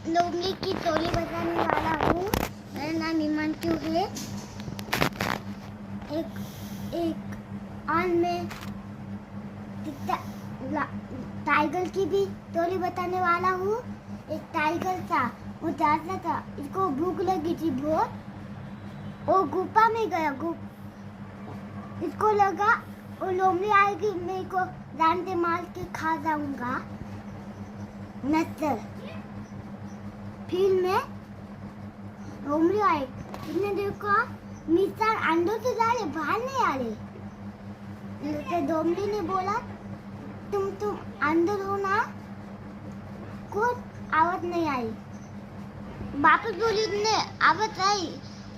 लोमड़ी की टोली बताने वाला हूँ। मेरा नाम हिमांशु है। एक आज मैं टाइगर की भी टोली बताने वाला हूँ। एक टाइगर था, वो जाता था, इसको भूख लगी थी बहुत। वो गुफा में गया। इसको लगा वो लोमड़ी आएगी, मेरे को जान से मार के खा जाऊंगा। नस्तर फिर में लोमड़ी आए, इसने देखा मिस्टर अंदर से जा रहे, बाहर नहीं आ रहे। तो लोमड़ी ने बोला तुम अंदर हो ना। कुछ आवाज नहीं आई। वापस बोली, ने आवाज आई।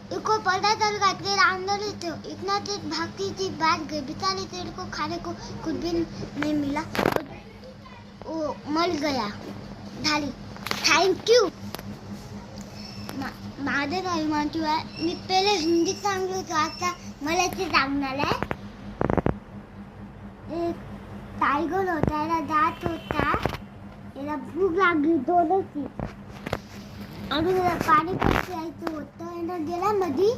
इसको पता चल गया तेरा अंदर ही तो इतना तेज भागती थी, बैठ गई। बेचारी तेरे को खाने को कुछ भी नहीं मिला, वो मर गया। झाली थँक यू. माझं नाव हिमांशु आहे. मी पहिले हिंदी सांगलो होतो, आता मराठी सांगणार आहे. एक टायगर होता, याला दात होता, याला भूक लागली दोनची आणि याला पाणी प्यायचं होतं. याला गेला नदी.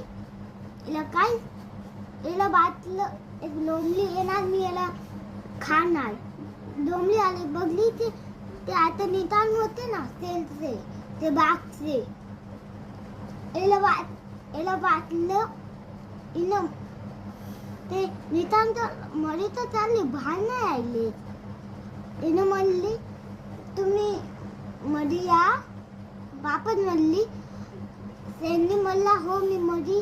याला वाटलं एक लोमडी येणार, मी याला खाणार. लोमडी आली, बघली ते आता नितान होते ना सेलचे, ते बागचे. याला वाटलं इनं ते नितान तर मरी तर चालली, बाहेर नाही आले. इनं म्हणली तुम्ही मधी या. वापस म्हणली. त्यांनी म्हणला हो मी मधी.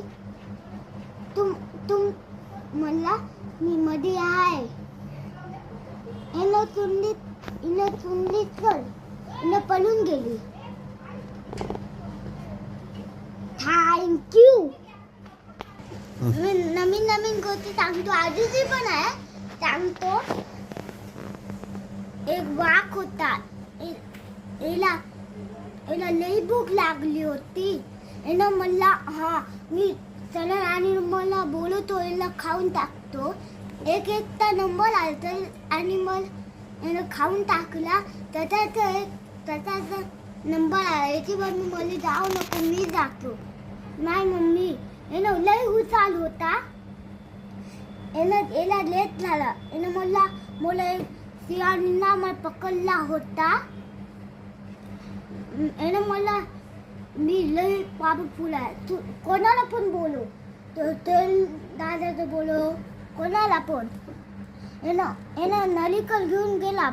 तुम म्हणला मी मधी आहे. इनं चुंडली चल. इनं पळून गेली. Thank you. नवीन गोष्टी सांगतो, आजची पण आहे सांगतो. एक वाघ होता. याला लई भूक लागली होती. यानं म्हणला हा मी चला आणि मला बोलवतो, याला खाऊन टाकतो. एकटा नंबर आला तर आणि मग यानं खाऊन टाकला. त्याचा नंबर आला. याची मम्मी मला जाऊ नको, मी जातो. नाही मम्मी, यानं लई हुशार होता. याला लेट झाला. यानं मला सिंहांना मला पकडला होता. यानं मला मी लई पावरफुल आहे. तू कोणाला पण बोलव, तर दादाचं बोलव, कोणाला पण. यानं नलिकल घेऊन गेला.